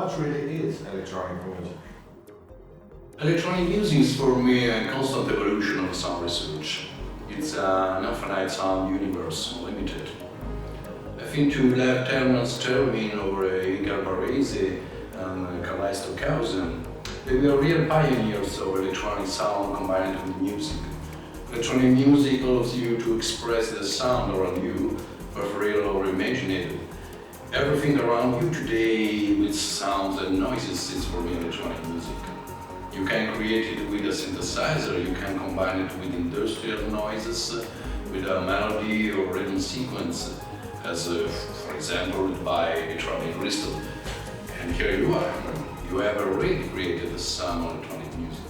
What really is electronic music? Electronic music is for me a constant evolution of sound research. It's an infinite sound universe, unlimited. I think to Lev Terman's Termin or Igor Barese and Karl Stockhausen, they were real pioneers of electronic sound combined with music. Electronic music allows you to express the sound around you, both real or imagined. Everything around you today with sounds and noises is for me electronic music. You can create it with a synthesizer, you can combine it with industrial noises, with a melody or rhythm sequence, as for example by electronic crystal. And here you are. You have already created some electronic music.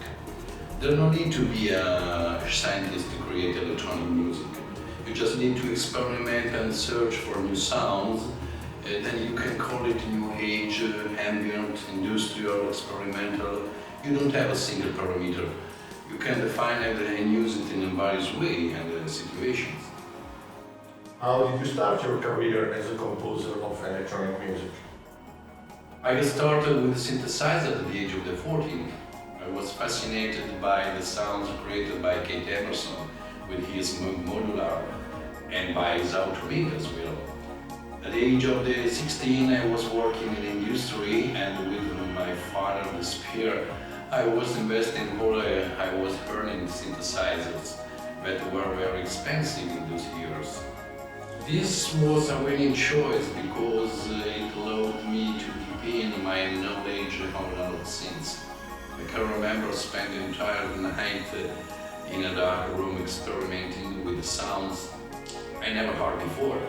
There no need to be a scientist to create electronic music. You just need to experiment and search for new sounds. Then you can call it new age, ambient, industrial, experimental. You don't have a single parameter. You can define it and use it in various ways and situations. How did you start your career as a composer of electronic music? I started with synthesizer at the age of 14. I was fascinated by the sounds created by Kate Emerson with his modular and by his outbeat as well. At the age of 16, I was working in industry and with my father's spare, I was investing all I was earning synthesizers that were very expensive in those years. This was a winning choice because it allowed me to deepen my knowledge on analog synths. I can remember spending the entire night in a dark room experimenting with sounds I never heard before.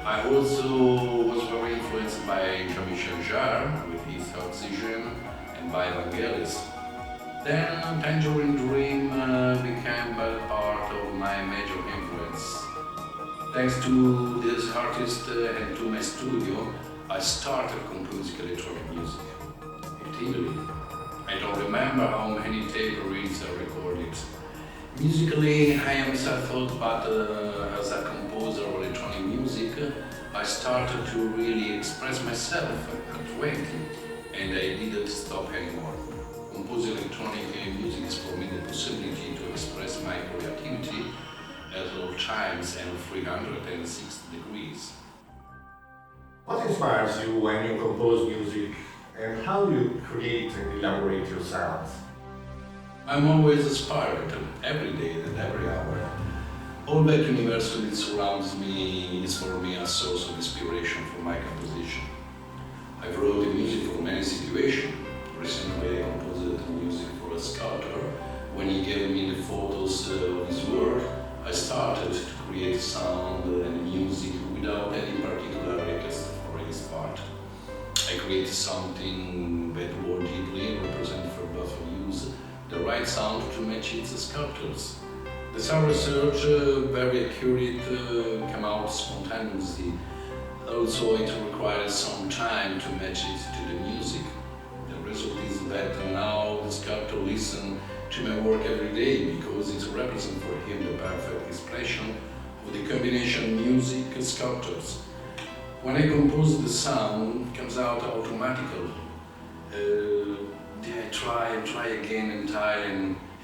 I also was very influenced by Jean-Michel Jarre with his Oxygen and by Vangelis. Then Tangerine Dream became a part of my major influence. Thanks to this artist and to my studio, I started composing electronic music. Actively. I don't remember how many tape reads I recorded. Musically, I am self-taught, but as a composer of electronic music, I started to really express myself at 20, and I didn't stop anymore. Composing electronic music is for me the possibility to express my creativity at all times and 360 degrees. What inspires you when you compose music and how do you create and elaborate your sounds? I'm always inspired, every day and every hour. All that universe that surrounds me is for me a source of inspiration for my composition. I've wrote music for many situations. Recently I composed music for a sculptor. When he gave me the photos of his work, I started to create sound and music without any particular request for his part. I created something that more deeply represents for both use the right sound to match its sculptures. The sound research, very accurate, came out spontaneously. Also, it requires some time to match it to the music. The result is that now the sculptor listens to my work every day because it represents for him the perfect expression of the combination music and sculptures. When I compose, the sound comes out automatically. I try again until I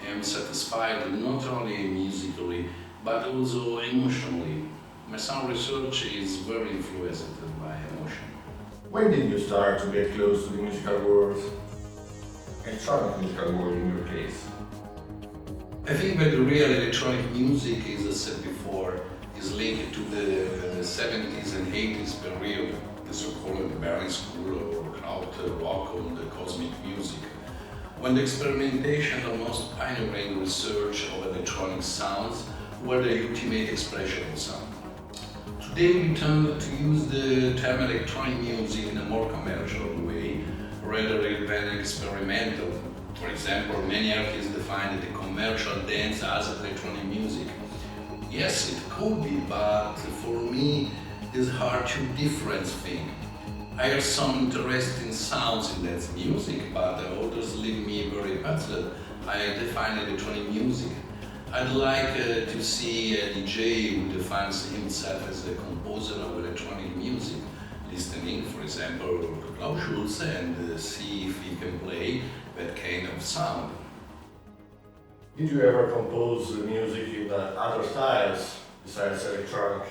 am satisfied not only musically but also emotionally. My sound research is very influenced by emotion. When did you start to get close to the musical world? Electronic musical world in your case? I think that the real electronic music, as I said before, is linked to the 70s and 80s period, the so-called Berlin School or IROCK and the cosmic music, when the experimentation and most pioneering research of electronic sounds were the ultimate expression of sound. Today we tend to use the term electronic music in a more commercial way, rather than experimental. For example, many artists define the commercial dance as electronic music. Yes, it could be, but for me, these are two different things. I have some interesting sounds in dance music, but others leave me very puzzled. I define electronic music. I'd like to see a DJ who defines himself as a composer of electronic music, listening, for example, to Klaus Schulze and see if he can play that kind of sound. Did you ever compose music in other styles besides electronic?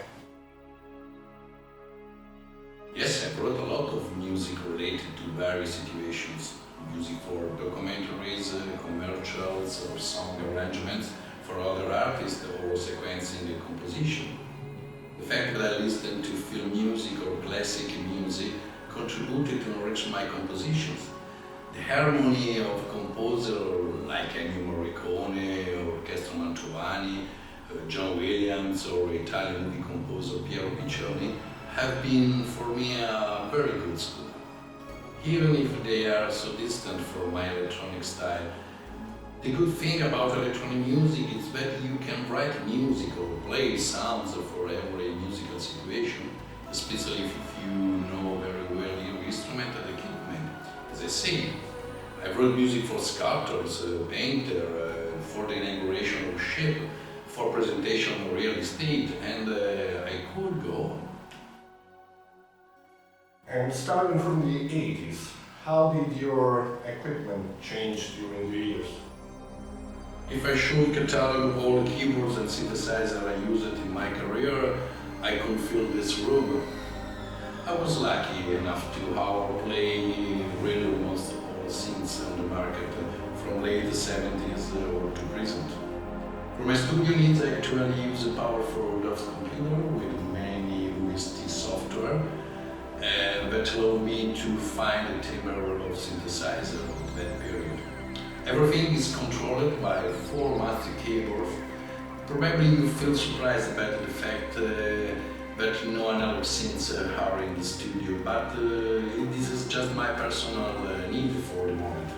Yes, I wrote a lot of music related to various situations. Music for documentaries, commercials, or song arrangements for other artists or sequencing a composition. The fact that I listened to film music or classic music contributed to enrich my compositions. The harmony of composers like Ennio Morricone or Orchestra Mantovani, John Williams or Italian movie composer Piero Piccioni have been for me a very good school. Even if they are so distant from my electronic style, the good thing about electronic music is that you can write music or play sounds for every musical situation, especially if you know very well your instrument and equipment. As I say, I wrote music for sculptors, painter, for the inauguration of ship, for presentation of real estate, and I could go on. And starting from the 80s, how did your equipment change during the years? If I should catalog all the keyboards and synthesizers I used in my career, I could fill this room. I was lucky enough to play really almost all synths on the market from late 70s or to present. For my studio needs, I actually use a powerful DOS computer with many UST software that allowed me to find a timbre of synthesizer of that period. Everything is controlled by 4 master keyboards. Probably you feel surprised about the fact that no analog synths are in the studio, but this is just my personal need for the moment.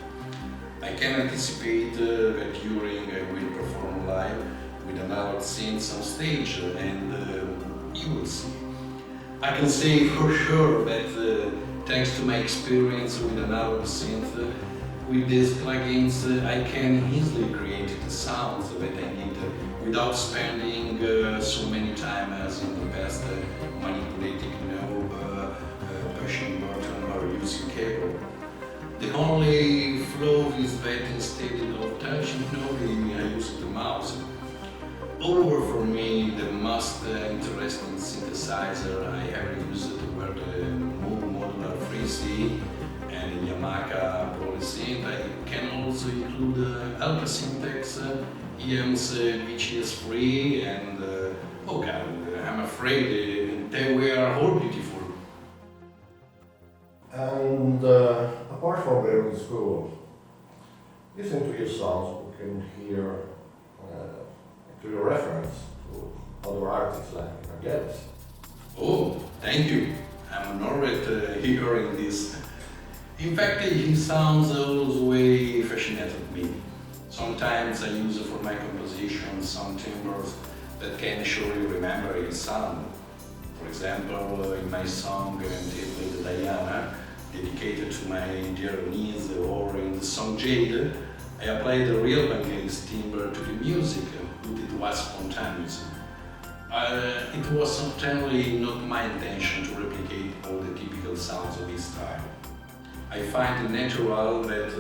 I can anticipate that during I will perform live with analog synths on stage, and you will see. I can say for sure that thanks to my experience with analog synth, with these plugins, I can easily create the sounds that I need without spending so many time as in the past manipulating knob, pushing button or using cable. The only flaw is that instead of touching knob, I use the mouse. Over for me, the most interesting synthesizer I ever used were the modular 3C and Yamaha Polysynth. I can also include Alpha Syntax, EM's VGS3, and oh god, I'm afraid they were all beautiful. And apart from Berlin School, listen to your songs, we can hear to your reference to other artists like Vangelis. Oh, thank you. I'm honored hearing this. In fact, his sounds always fascinated me. Sometimes I use for my composition some timbres that can surely remember his sound. For example, in my song entitled Diana, dedicated to my dear niece, or in the song Jade, I applied the real Vangelis timbre to the music, but it was spontaneous. It was certainly not my intention to replicate all the typical sounds of his style. I find it natural that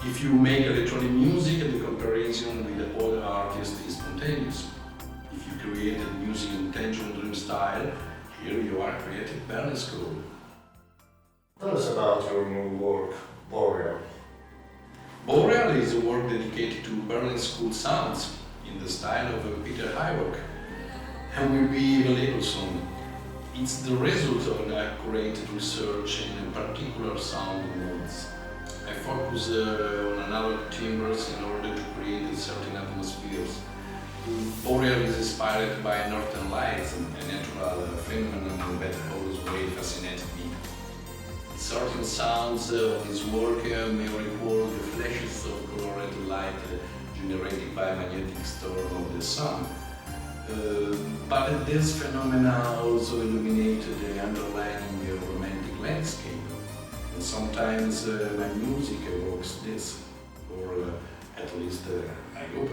if you make electronic music, the comparison with the other artists is spontaneous. If you created music in Tangerine Dream style, here you are creating Berlin School. Tell us about your new work, Boreal. Boreal is a work dedicated to Berlin School sounds in the style of Peter IROCK, and will be available soon. It's the result of an accurate research in particular sound modes. I focus on analog timbres in order to create certain atmospheres. Boreal is inspired by Northern Lights, a natural phenomenon that always fascinated me. Certain sounds of this work may recall the flashes of colored light generated by magnetic storm of the sun. But this phenomena also illuminated the underlying romantic landscape. And sometimes my music evokes this, or at least I hope.